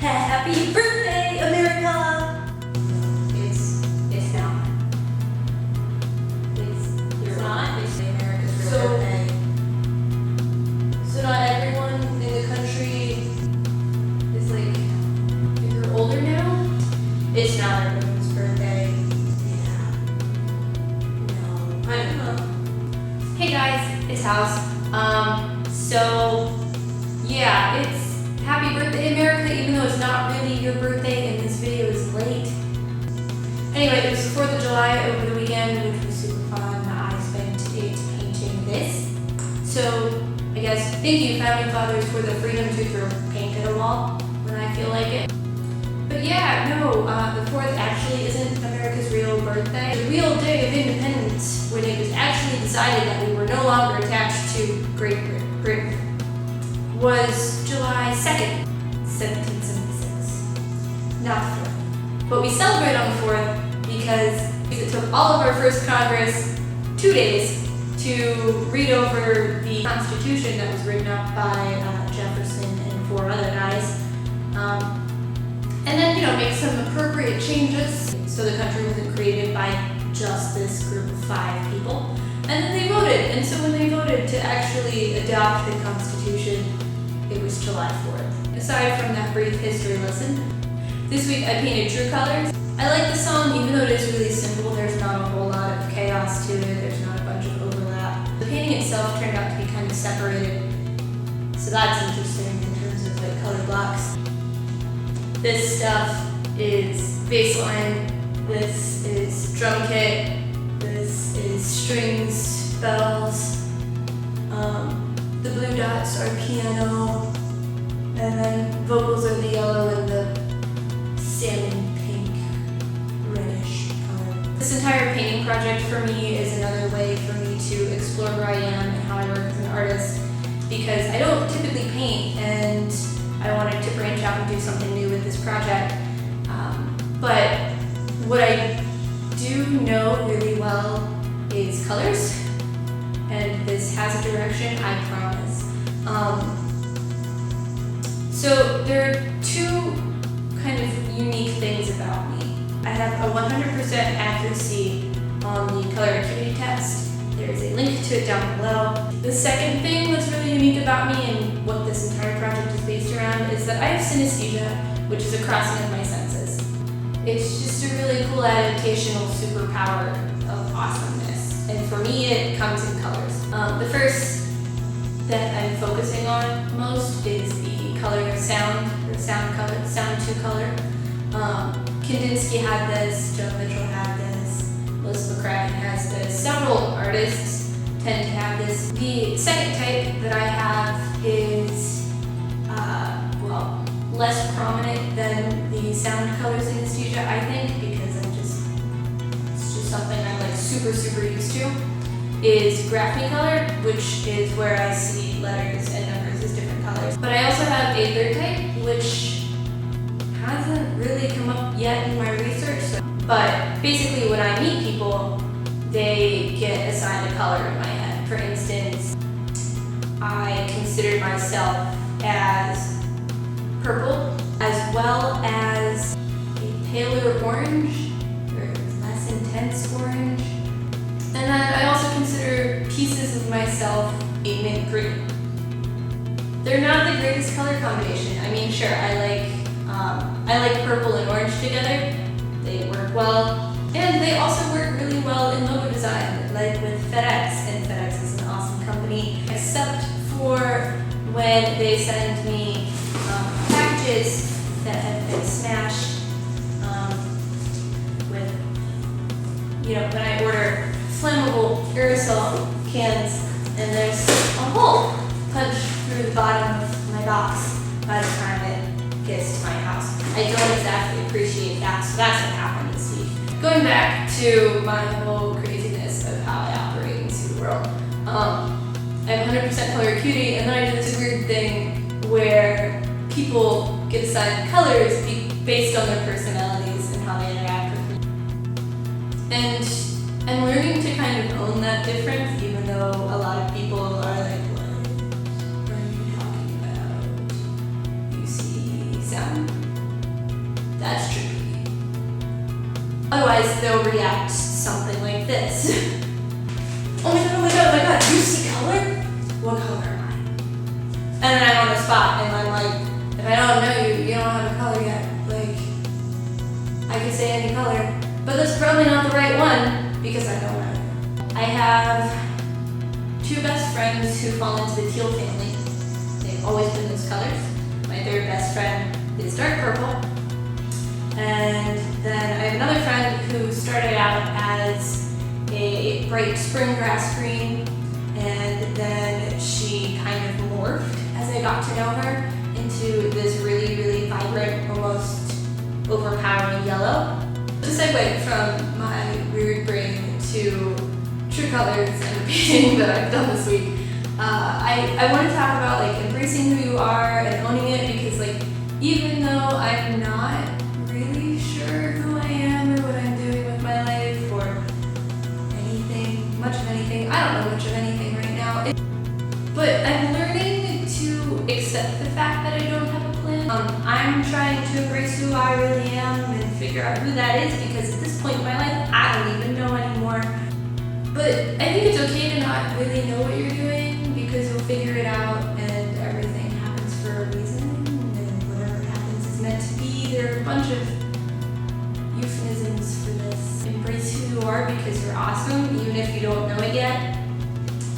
Happy birthday, America! It's not. It's not. It's America's real birthday. So not everyone in the country is like, if you're older now? It's not everyone's birthday. Yeah. No. I don't know. Hey guys, it's House. So yeah, it's Happy Birthday America, even though it's not really your birthday and this video is late. Anyway, it was the 4th of July over the weekend, which was super fun. I spent it painting this. So I guess thank you, Founding Fathers, for the freedom to throw paint at a wall when I feel like it. But yeah, no, the 4th actually isn't America's real birthday. The real day of independence, when it was actually decided that we were no longer attached to Great Britain, was July 2nd, 1776. Not the 4th. But we celebrate on the 4th because it took all of our first Congress 2 days to read over the Constitution that was written up by Jefferson and 4 other guys. And then, make some appropriate changes so the country wasn't created by just this group of 5 people. And then they voted. And so when they voted to actually adopt the Constitution, it was July 4th. Aside from that brief history lesson, this week I painted True Colors. I like the song, even though it is really simple. There's not a whole lot of chaos to it. There's not a bunch of overlap. The painting itself turned out to be kind of separated. So that's interesting in terms of like color blocks. This stuff is baseline, this is drum kit, this is strings, bells, the blue dots are piano, and then vocals are the yellow and the salmon pink, reddish color. This entire painting project for me is another way for me to explore who I am and how I work as an artist, because I don't typically paint, and I wanted to branch out and do something new with this project. But what I do know really well is colors, and this has a direction, I promise. So there are 2 kind of unique things about me. I have a 100% accuracy on the color acuity test. There's a link to it down below. The second thing that's really unique about me and what this entire project is based around is that I have synesthesia, which is a crossing of my senses. It's just a really cool adaptational superpower of awesomeness. And for me, it comes in colors. The first that I'm focusing on most is the color of sound, or sound 2 color. Kandinsky had this, Joe Mitchell had this, Melissa McCracken has this. Several artists tend to have this. The second type that I have is, less prominent than the sound color synesthesia, I think, because it's just something I'm like super used to, is Graphicolor, which is where I see letters and numbers as different colors. But I also have a third type, which hasn't really come up yet in my research. But basically when I meet people, they get assigned a color in my head. For instance, I consider myself as purple, as well as a paler orange, or less intense orange. And then I also consider pieces of myself a mint green. They're not the greatest color combination. I mean, sure, I like purple and orange together. They work well. And they also work really well in logo design, like with FedEx, and FedEx is an awesome company, except for when they send me packages that have been smashed with, when I order flammable aerosol cans and there's a hole punched through the bottom of my box by the time it gets to my house. I don't exactly appreciate that, so that's what happened this week. Going back to my whole craziness of how I operate in the world, I have 100% color acuity, and then I do this weird thing where people get assigned colors based on their personalities and how they interact with me. And I'm learning to kind of own that difference, even though a lot of people are like, what are you talking about? You see sound? That's tricky. Otherwise, they'll react to something like this. Oh my god, oh my god, oh my god, do you see color? What color am I? And then I'm on the spot, and I'm like, if I don't know you, you don't have a color yet. Like, I could say any color, but that's probably not the right one because I don't know. I have 2 best friends who fall into the teal family. They've always been those colors. My 3rd best friend is dark purple. And then I have another friend who started out as a bright spring grass green, and then she kind of morphed as I got to know her into this really, really vibrant, almost overpowering yellow. To segue from my weird brain to true colors and repeating that I've done this week, I want to talk about like embracing who you are and owning it, because like even though I'm not really sure who I am or what I'm doing with my life or anything, much of anything, I don't know much of anything right now, but I'm learning to accept the fact that I don't have a plan. I'm trying to embrace who I really am and figure out who that is, because at this point in my life, I don't even know anymore. But I think it's okay to not really know what you're doing, because you'll figure it out and everything happens for a reason, and whatever happens is meant to be. There are a bunch of euphemisms for this. Embrace who you are because you're awesome, even if you don't know it yet.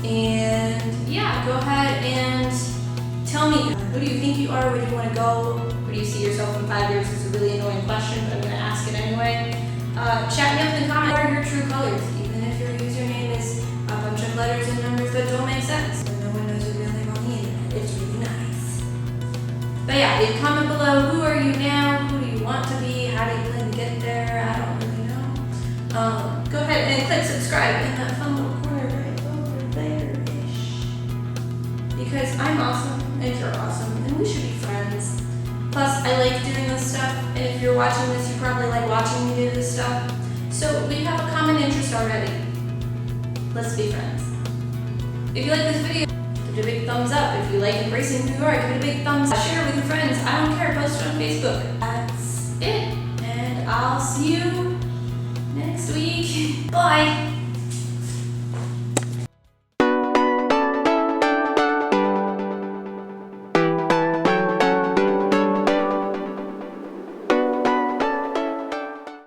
And yeah, go ahead and tell me, who do you think you are? Where do you want to go? Where do you see yourself in 5 years? It's a really annoying question, but I'm going to ask it anyway. Chat me up in the comments. What are your true colors? Even if your username is a bunch of letters and numbers that don't make sense. And no one knows your real name on the internet. It's really nice. But yeah, leave a comment below. Who are you now? Who do you want to be? How do you plan to get there? I don't really know. Go ahead and click subscribe in that fun little corner right over there-ish. Because I'm awesome and you're awesome and we should be friends. Plus, I like doing this stuff, and if you're watching this, you probably like watching me do this stuff. So we have a common interest already. Let's be friends. If you like this video, give it a big thumbs up. If you like embracing who you are, give it a big thumbs up. Share it with your friends. I don't care. Post it on Facebook. That's it. And I'll see you next week. Bye.